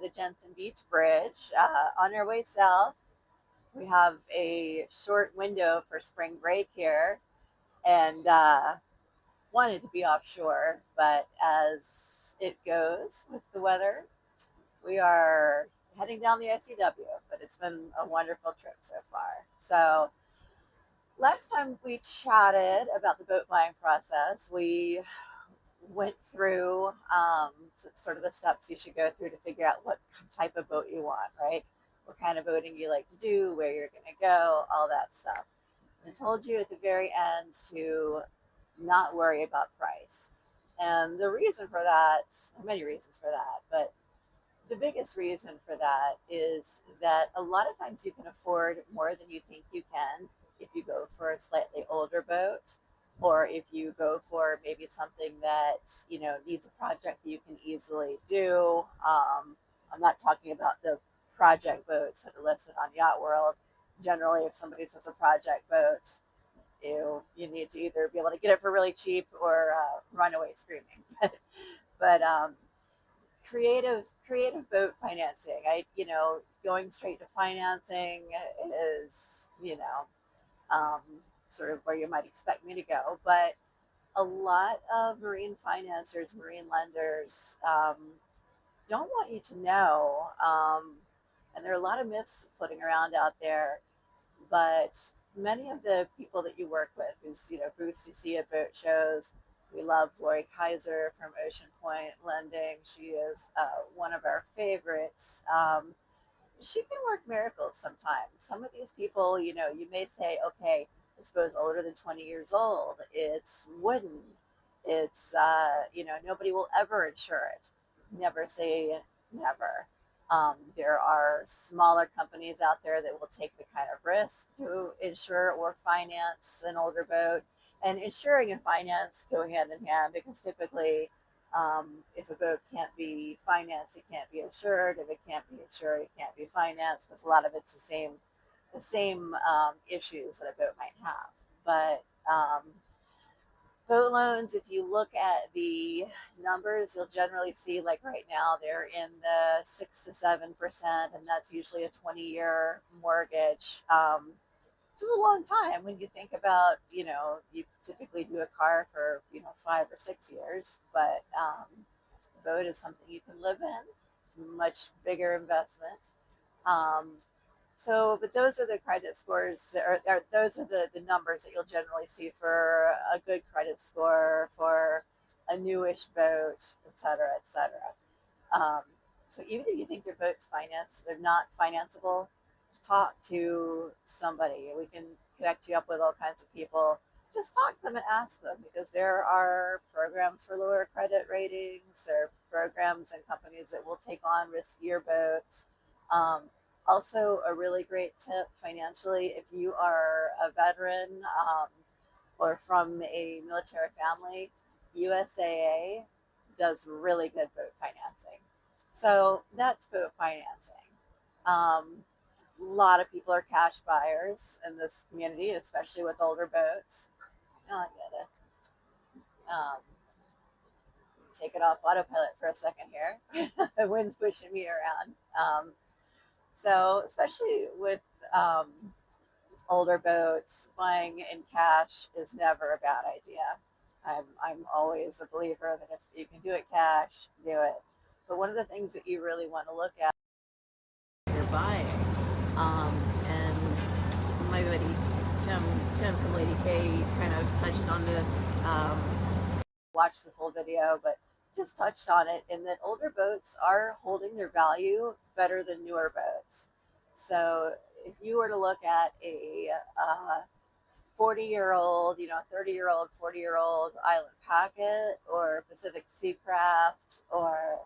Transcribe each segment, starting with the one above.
the Jensen Beach Bridge. On our way south, we have a short window for spring break here, and wanted to be offshore, but as it goes with the weather, we are heading down the ICW. But it's been a wonderful trip so far. So last time we chatted about the boat buying process, we went through sort of the steps you should go through to figure out what type of boat you want, right? What kind of boating you like to do, where you're going to go, all that stuff. And I told you at the very end to not worry about price. And the reason for that, there are many reasons for that, but the biggest reason for that is that a lot of times you can afford more than you think you can if you go for a slightly older boat, or if you go for maybe something that needs a project that you can easily do. I'm not talking about the project boats that are listed on Yacht World. Generally, if somebody says a project boat, you need to either be able to get it for really cheap or run away screaming. But creative boat financing. Going straight to financing is um, sort of where you might expect me to go. But a lot of marine financiers, marine lenders don't want you to know, and there are a lot of myths floating around out there. But many of the people that you work with, whose booths you see at boat shows, we love Lori Kaiser from Ocean Point Lending. She is one of our favorites. She can work miracles sometimes. Some of these people, you may say, okay, this boat's older than 20 years old. It's wooden. It's, nobody will ever insure it. Never say never. There are smaller companies out there that will take the kind of risk to insure or finance an older boat. And insuring and finance go hand in hand, because typically, if a boat can't be financed, it can't be insured. If it can't be insured, it can't be financed, because a lot of it's the same issues that a boat might have. But boat loans, if you look at the numbers, you'll generally see, like right now, they're in the 6 to 7%, and that's usually a 20-year mortgage, which is a long time when you think about, you typically do a car for 5 or 6 years, but a boat is something you can live in. It's a much bigger investment. Um, but those are the credit scores, or those are the numbers that you'll generally see for a good credit score for a newish boat, et cetera, et cetera. Um, so even if you think your boat's financed, they're not financeable, talk to somebody. We can connect you up with all kinds of people. Just talk to them and ask them, because there are programs for lower credit ratings. There are programs and companies that will take on riskier boats. Um, Also, a really great tip financially, if you are a veteran or from a military family, USAA does really good boat financing. So that's boat financing. A lot of people are cash buyers in this community, especially with older boats. Oh, I get it. Um, take it off autopilot for a second here. The wind's pushing me around. So especially with um, older boats, buying in cash is never a bad idea. I'm always a believer that if you can do it cash, do it. But one of the things that you really want to look at when you're buying, and my buddy Tim from Lady K kind of touched on this. Watch the full video, but just touched on it, in that older boats are holding their value better than newer boats. So if you were to look at a 40-year-old, 30-year-old, 40-year-old Island Packet or Pacific Seacraft or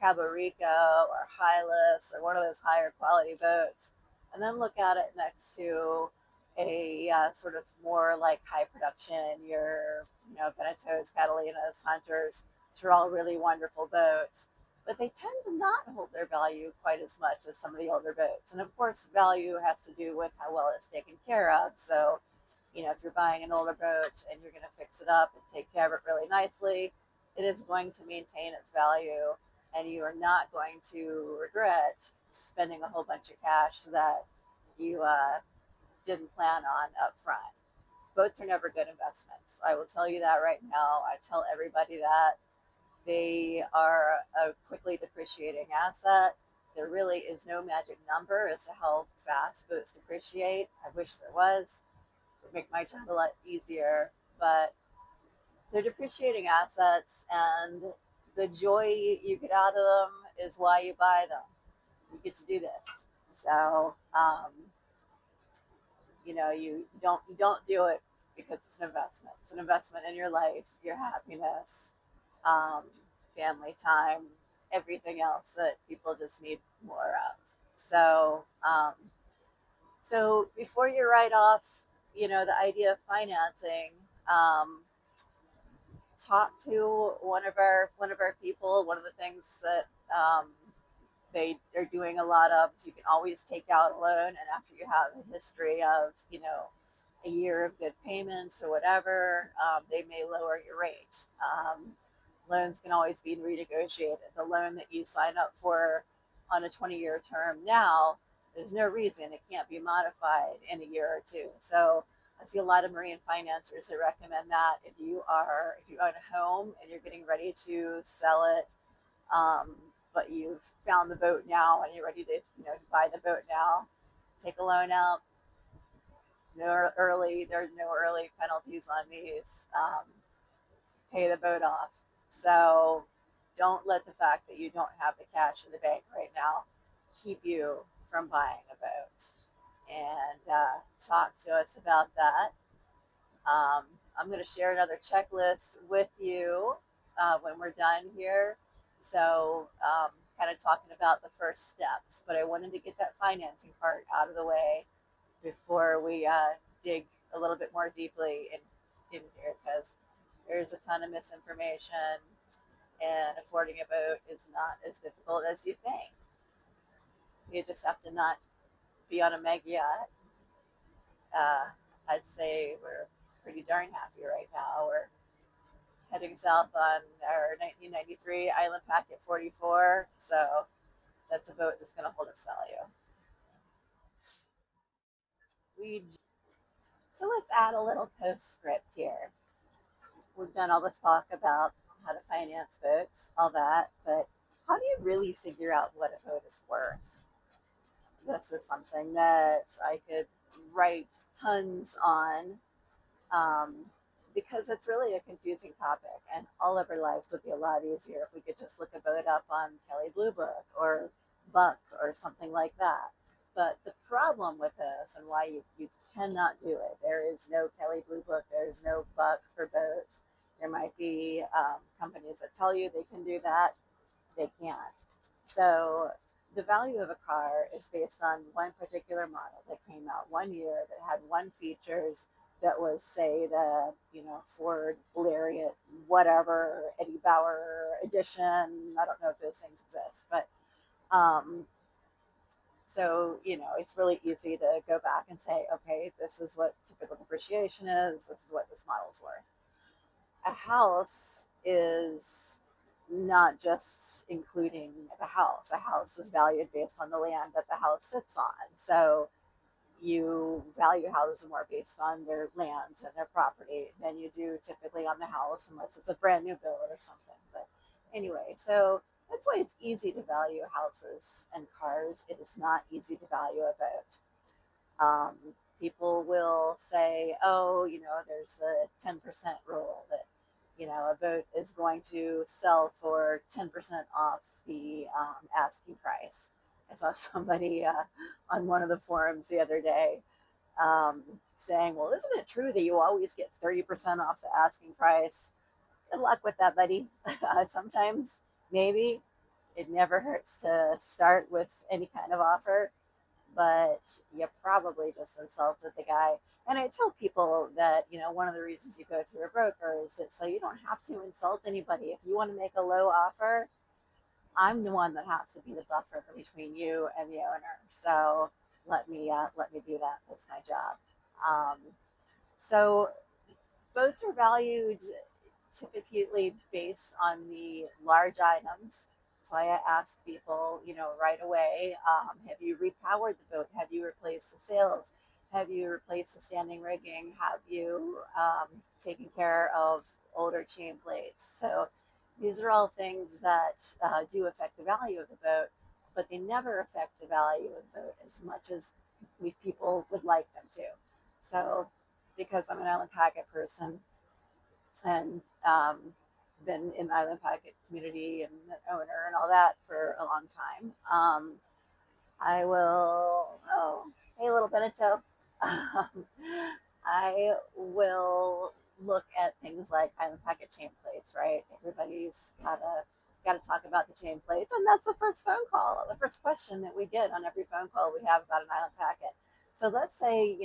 Cabo Rico or Hylas or one of those higher quality boats, and then look at it next to a sort of more like high production, your Beneteaus, Catalinas, Hunters, which are all really wonderful boats, but they tend to not hold their value quite as much as some of the older boats. And of course, value has to do with how well it's taken care of. So, if you're buying an older boat and you're going to fix it up and take care of it really nicely, it is going to maintain its value. and you are not going to regret spending a whole bunch of cash that you didn't plan on up front. Boats are never good investments. I will tell you that right now. I tell everybody that they are a quickly depreciating asset. There really is no magic number as to how fast boats depreciate. I wish there was. It would make my job a lot easier. But they're depreciating assets, and the joy you get out of them is why you buy them. You get to do this. So, you don't do it because it's an investment. It's an investment in your life, your happiness, um, family time, everything else that people just need more of. So before you write off, the idea of financing, um, talk to one of our people. One of the things that they are doing a lot of is you can always take out a loan, and after you have a history of a year of good payments or whatever, they may lower your rate. Loans can always be renegotiated. The loan that you sign up for on a 20-year term now, there's no reason it can't be modified in a year or two. So I see a lot of marine financiers that recommend that if you own a home and you're getting ready to sell it, um, but you've found the boat now and you're ready to buy the boat now, take a loan out. There's no early penalties on these. Pay the boat off. So don't let the fact that you don't have the cash in the bank right now keep you from buying a boat. And talk to us about that. I'm going to share another checklist with you when we're done here. So, kind of talking about the first steps, but I wanted to get that financing part out of the way before we dig a little bit more deeply in here, because there's a ton of misinformation, and affording a boat is not as difficult as you think. You just have to not be on a mega yacht. Uh, I'd say we're pretty darn happy right now. We're heading south on our 1993 Island Packet 44, so that's a boat that's going to hold its value. We So let's add a little postscript here. We've done all this talk about how to finance boats, all that, but how do you really figure out what a boat is worth? This is something that I could write tons on, um, because it's really a confusing topic, and all of our lives would be a lot easier if we could just look a boat up on Kelly Blue Book or Buck or something like that. But the problem with this, and why you cannot do it, there is no Kelly Blue Book, there's no Buck for boats. There might be companies that tell you they can do that, they can't. So the value of a car is based on one particular model that came out one year, that had one features, that was, say, the Ford Lariat, whatever, Eddie Bauer edition. I don't know if those things exist, but um, so it's really easy to go back and say, okay, this is what typical depreciation is. This is what this model's worth. A house is not just including the house. A house is valued based on the land that the house sits on. So you value houses more based on their land and their property than you do typically on the house, unless it's a brand new build or something. But anyway, so that's why it's easy to value houses and cars. It is not easy to value a boat. Um, People will say, oh, there's the 10% rule that, a boat is going to sell for 10% off the asking price. I saw somebody on one of the forums the other day saying, well, isn't it true that you always get 30% off the asking price? Good luck with that, buddy. Sometimes, maybe. It never hurts to start with any kind of offer, but you probably just insulted the guy. And I tell people that, one of the reasons you go through a broker is that so you don't have to insult anybody. If you want to make a low offer, I'm the one that has to be the buffer between you and the owner. So let me do that. That's my job. Um, so boats are valued typically based on the large items. That's why I ask people, right away, have you repowered the boat? Have you replaced the sails? Have you replaced the standing rigging? Have you taken care of older chain plates? So these are all things that do affect the value of the boat, but they never affect the value of the boat as much as we people would like them to. So because I'm an island packet person, and been in the island packet community and the owner and all that for a long time. I will, oh, hey, little Benito. Um, I will look at things like island packet chain plates, right? Everybody's gotta talk about the chain plates, and that's the first phone call, the first question that we get on every phone call we have about an island packet. So let's say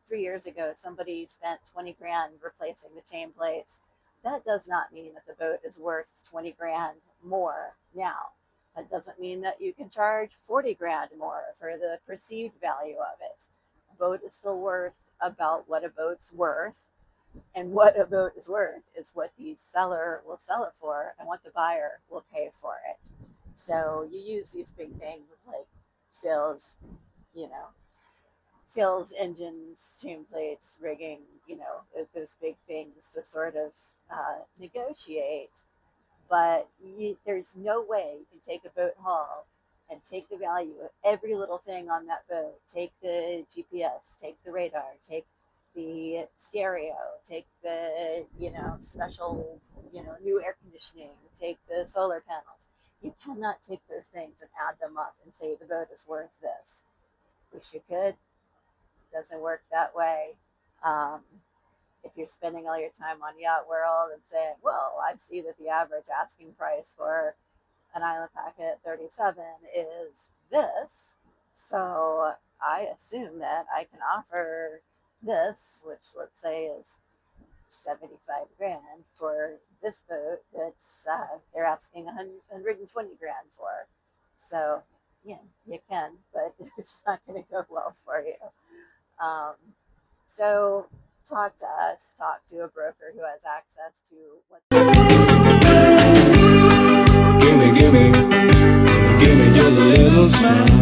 3 years ago somebody spent 20 grand replacing the chain plates. That does not mean that the boat is worth 20 grand more now. That doesn't mean that you can charge 40 grand more for the perceived value of it. A boat is still worth about what a boat's worth, and what a boat is worth is what the seller will sell it for and what the buyer will pay for it. So you use these big things like sales, you know, sales engines, chain plates, rigging, those big things to sort of negotiate, but there's no way you can take a boat haul and take the value of every little thing on that boat. Take the GPS, take the radar, take the stereo, take the special new air conditioning, take the solar panels. You cannot take those things and add them up and say the boat is worth this. Wish you could. Doesn't work that way. Um, if you're spending all your time on Yacht World and saying, well, I see that the average asking price for an island packet 37 is this, so I assume that I can offer this, which let's say is 75 grand for this boat that's they're asking 120 grand for. So yeah, you can, but it's not going to go well for you. Um, so talk to us, talk to a broker who has access to what. Gimme just a little smile.